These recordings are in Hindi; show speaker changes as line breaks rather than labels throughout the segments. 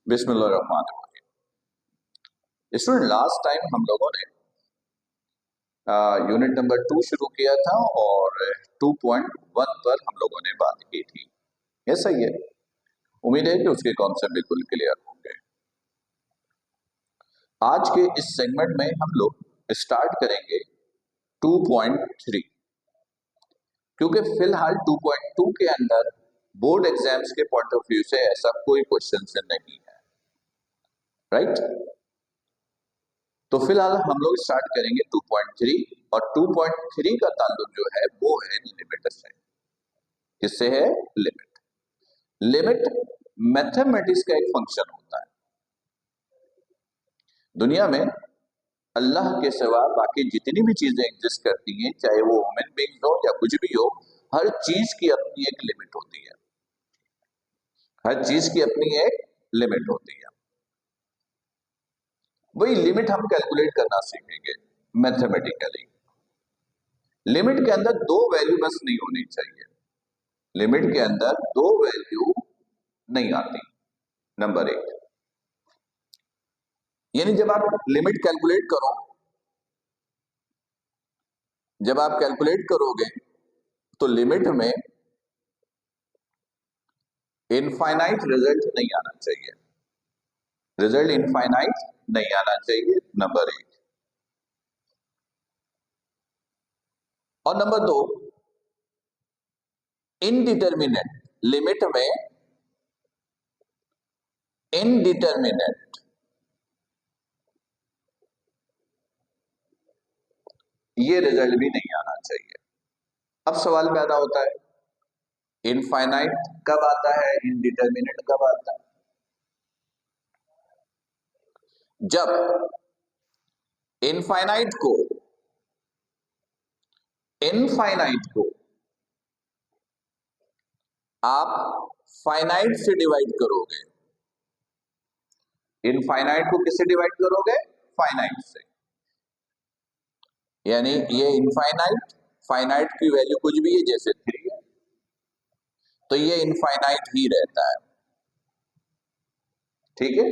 बिस्मिल्लाहिर्रहमानिर्रहीम। स्टूडेंट, लास्ट टाइम हम लोगों ने यूनिट नंबर 2 शुरू किया था और 2.1 पर हम लोगों ने बात की थी। ये सही है। उम्मीद है कि उसके कॉन्सेप्ट बिल्कुल क्लियर होंगे। आज के इस सेगमेंट में हम लोग स्टार्ट करेंगे 2.3, क्योंकि फिलहाल 2.2 के अंदर बोर्ड एग्जाम्स के पॉइंट ऑफ व्यू से ऐसा कोई क्वेश्चन नहीं है, राइट? तो फिलहाल हम लोग स्टार्ट करेंगे 2.3 और 2.3 का ताल्लुक जो है वो है लिमिट से। किससे है? लिमिट। लिमिट मैथमेटिक्स का एक फंक्शन होता है। दुनिया में अल्लाह के सिवा बाकी जितनी भी चीजें एग्जिस्ट करती हैं, चाहे वो ह्यूमन बीइंग्स हो या कुछ भी हो, हर चीज की अपनी एक लिमिट होती है। हर चीज की अपनी एक लिमिट होती है। वही लिमिट हम कैलकुलेट करना सीखेंगे मैथमेटिकली। लिमिट के अंदर दो वैल्यू बस नहीं होनी चाहिए। लिमिट के अंदर दो वैल्यू नहीं आती। नंबर एक, यानी जब आप लिमिट कैलकुलेट करो, जब आप कैलकुलेट करोगे तो लिमिट में इनफाइनाइट रिजल्ट नहीं आना चाहिए। रिजल्ट इनफाइनाइट नहीं आना चाहिए, नंबर एक। और नंबर दो, इनडिटर्मिनेट। लिमिट में इनडिटर्मिनेट ये रिजल्ट भी नहीं आना चाहिए। अब सवाल पैदा होता है, इनफाइनाइट कब आता है, इनडिटर्मिनेट कब आता है? जब इनफाइनाइट को आप फाइनाइट से डिवाइड करोगे। इनफाइनाइट को किससे डिवाइड करोगे? फाइनाइट से। यानी ये इनफाइनाइट, फाइनाइट की वैल्यू कुछ भी है, जैसे 3 है, तो ये इनफाइनाइट ही रहता है। ठीक है?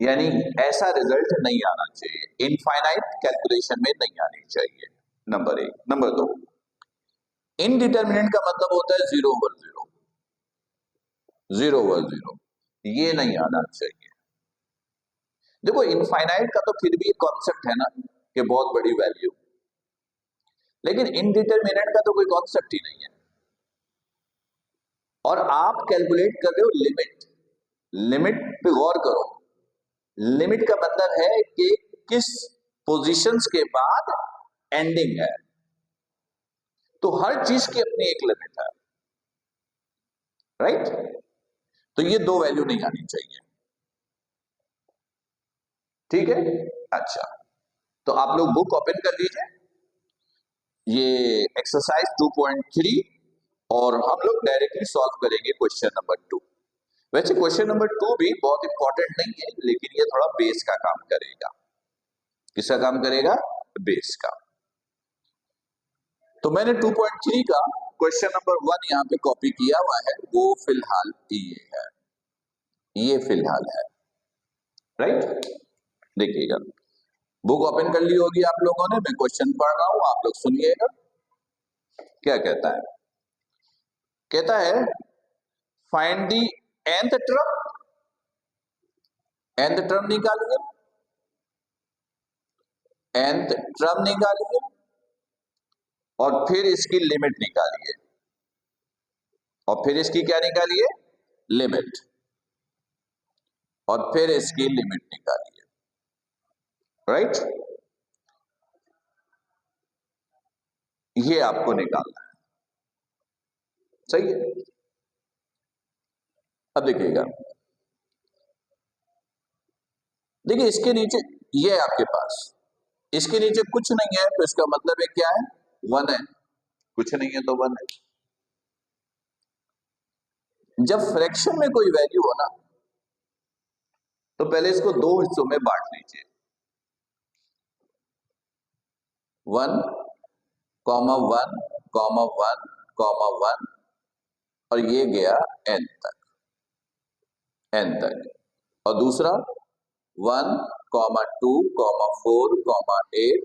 यानी ऐसा रिजल्ट नहीं आना चाहिए, इनफाइनाइट कैलकुलेशन में नहीं आनी चाहिए, नंबर एक। नंबर दो, इनडिटर्मिनेट का मतलब होता है 0 ओवर 0, 0 ओवर 0, ये नहीं आना चाहिए। देखो, इनफाइनाइट का तो फिर भी एक कॉन्सेप्ट है ना कि बहुत बड़ी वैल्यू, लेकिन इनडिटर्मिनेट का तो कोई कॉन्सेप्ट ही नहीं है। और आप कैलकुलेट कर रहे हो लिमिट। लिमिट पे गौर करो। लिमिट का मतलब है कि किस पोजीशंस के बाद एंडिंग है। तो हर चीज की अपनी एक लिमिट है, राइट? तो ये दो वैल्यू नहीं आनी चाहिए। ठीक है? अच्छा, तो आप लोग बुक ओपन कर लीजिए, ये एक्सरसाइज 2.3, और हम लोग डायरेक्टली सॉल्व करेंगे क्वेश्चन नंबर 2। वैसे क्वेश्चन नंबर 2 भी बहुत इंपॉर्टेंट नहीं है, लेकिन ये थोड़ा बेस का काम करेगा। किसका काम करेगा? बेस का। तो मैंने 2.3 का क्वेश्चन नंबर 1 यहाँ पे कॉपी किया हुआ है, वो फिलहाल ये है, ये फिलहाल है, राइट? देखिएगा, बुक ओपन कर ली होगी आप लोगों ने, मैं क्वेश्चन पढ़ रहा हूं, आप लोग सुनिएगा। क्या कहता है? कहता है find the nth term. nth term निकालिए, nth टर्म निकालिए, और फिर इसकी लिमिट निकालिए, और फिर इसकी क्या निकालिए? लिमिट, और फिर इसकी लिमिट निकालिए, राइट? ये आपको निकालना है, सही है? अब देखिएगा, देखिए इसके नीचे ये है आपके पास, इसके नीचे कुछ नहीं है, तो इसका मतलब है क्या है? 1 है। कुछ नहीं है तो 1 है। जब फ्रैक्शन में कोई वैल्यू हो ना, तो पहले इसको दो हिस्सों में बांट लीजिए, 1, 1, 1, 1, और ये गया n तक। एन तक, और दूसरा 1, 2, 4, 8,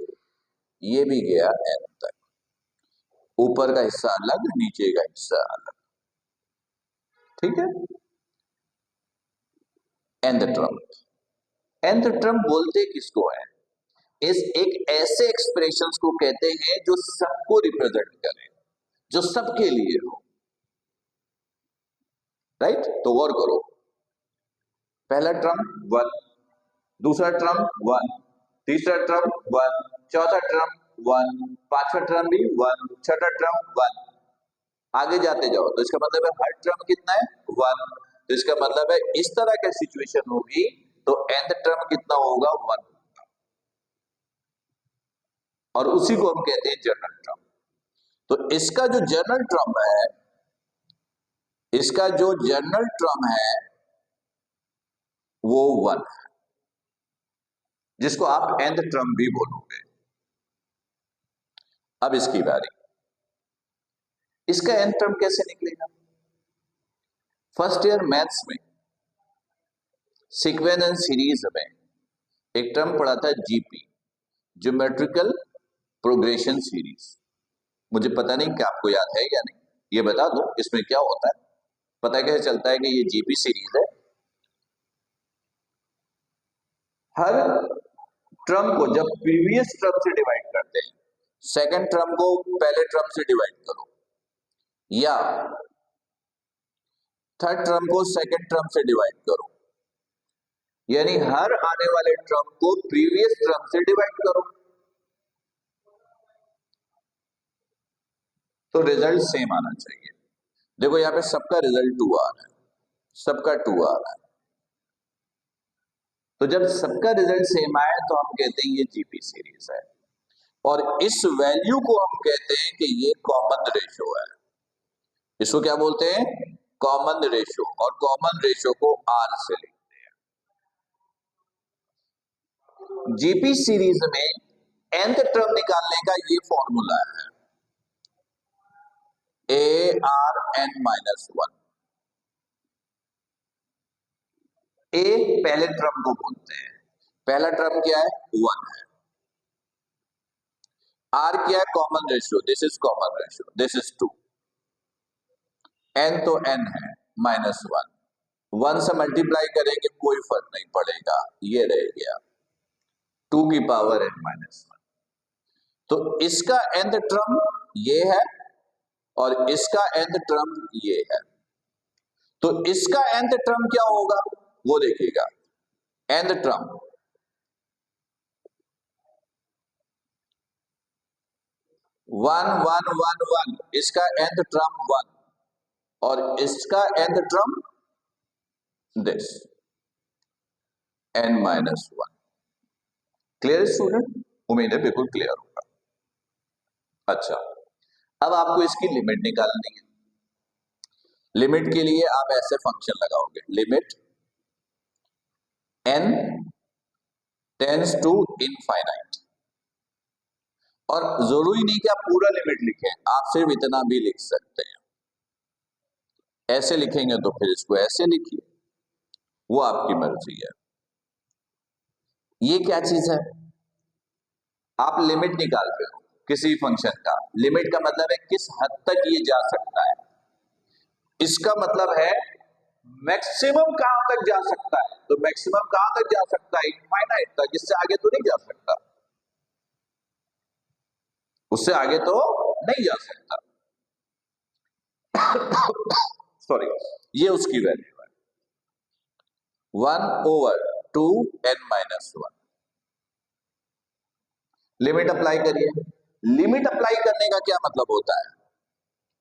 ये भी गया एन तक। ऊपर का हिस्सा अलग, नीचे का हिस्सा अलग, ठीक है। nth टर्म, nth टर्म बोलते किसको है? इस एक ऐसे एक्सप्रेशंस को कहते हैं जो सबको रिप्रेजेंट करे, जो सबके लिए हो, राइट। तो गौर करो, पहला टर्म 1, दूसरा टर्म 1, तीसरा टर्म 1, चौथा टर्म 1, पांचवा टर्म भी 1, छठा टर्म 1, आगे जाते जाओ। तो इसका मतलब है हर टर्म कितना है? 1। तो इसका मतलब है इस तरह की सिचुएशन होगी तो nth टर्म कितना होगा? 1, और उसी को हम कहते हैं जनरल टर्म। तो इसका जो जनरल टर्म है, इसका जो जनरल टर्म है वो 1 है, जिसको आप nth टर्म भी बोलोगे। अब इसकी बारी, इसका nth टर्म कैसे निकलेगा? फर्स्ट ईयर मैथ्स में सीक्वेंस एंड सीरीज में एक टर्म पढ़ा था जीपी, ज्योमेट्रिकल प्रोग्रेशन सीरीज। मुझे पता नहीं कि आपको याद है या नहीं, ये बता दो इसमें क्या होता है, पता कैसे चलता है कि ये जीपी सीरीज है? हर टर्म को जब प्रीवियस टर्म से डिवाइड करते हैं, सेकंड टर्म को पहले टर्म से डिवाइड करो, या थर्ड टर्म को सेकंड टर्म से डिवाइड करो, यानी हर आने वाले टर्म को प्रीवियस टर्म से डिवाइड करो, तो रिजल्ट सेम आना चाहिए। देखो यहां पे सबका रिजल्ट 2 आ रहा है, सबका 2 आ रहा है, तो जब सबका रिजल्ट सेम आए तो हम कहते हैं ये जीपी सीरीज है, और इस वैल्यू को हम कहते हैं कि ये कॉमन रेशो है। इसको क्या बोलते हैं? कॉमन रेशो, और कॉमन रेशो को आर से लिखते हैं। जीपी सीरीज में nth टर्म निकालने का ये फॉर्मूला है, ARn-1। ए पहले टर्म को बोलते हैं, पहला टर्म क्या है? 1 है। आर क्या है? Common ratio, this is common ratio, this is 2। N तो एन है -1, 1 से मल्टीप्लाई करेंगे कोई फर्क नहीं पड़ेगा, ये रह गया 2 की पावर n-1। तो इसका nth टर्म ये है और इसका nth टर्म ये है, तो इसका nth टर्म क्या होगा वो देखिएगा। nth टर्म 1 1 1 1, इसका nth टर्म 1 और इसका nth term this n-1। Clear student? उम्मीद है बिल्कुल क्लियर होगा। अच्छा, अब आपको इसकी लिमिट निकालनी है। लिमिट के लिए आप ऐसे फंक्शन लगाओगे, limit n tends to infinite, और जरूरी नहीं कि आप पूरा लिमिट लिखें, आप सिर्फ इतना भी लिख सकते हैं। ऐसे लिखेंगे तो फिर इसको ऐसे लिखिए, वो आपकी मर्जी है। ये क्या चीज है? आप लिमिट निकालते हो किसी फंक्शन का, लिमिट का मतलब है किस हद तक ये जा सकता है, इसका मतलब है मैक्सिमम कहां तक जा सकता है। तो मैक्सिमम कहां तक जा सकता है? इनफाइनाइट तक, इससे आगे तो नहीं जा सकता, उससे आगे तो नहीं जा सकता। सॉरी, ये उसकी वैल्यू है 1/2n-1। लिमिट अप्लाई करिए। लिमिट अप्लाई करने का क्या मतलब होता है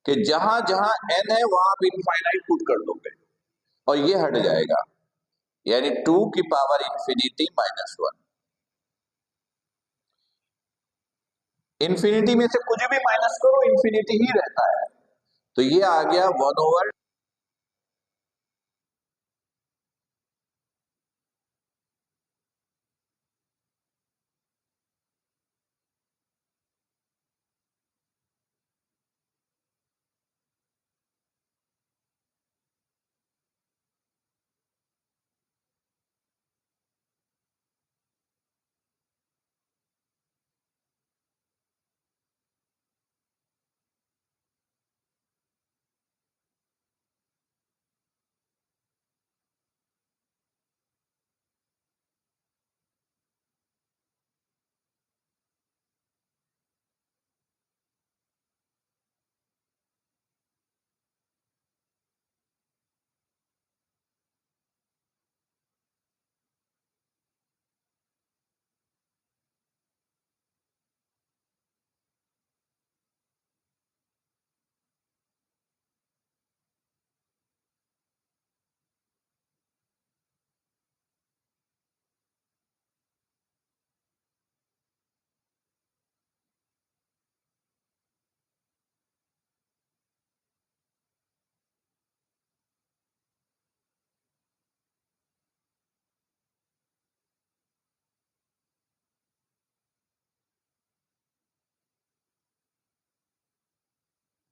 कि जहां जहां n है वहां आप इनफाइनाइट पुट कर दोगे और ये हट जाएगा, यानी 2 की पावर इंफिनिटी -1। इंफिनिटी में से कुछ भी माइनस करो इंफिनिटी ही रहता है, तो ये आ गया 1/2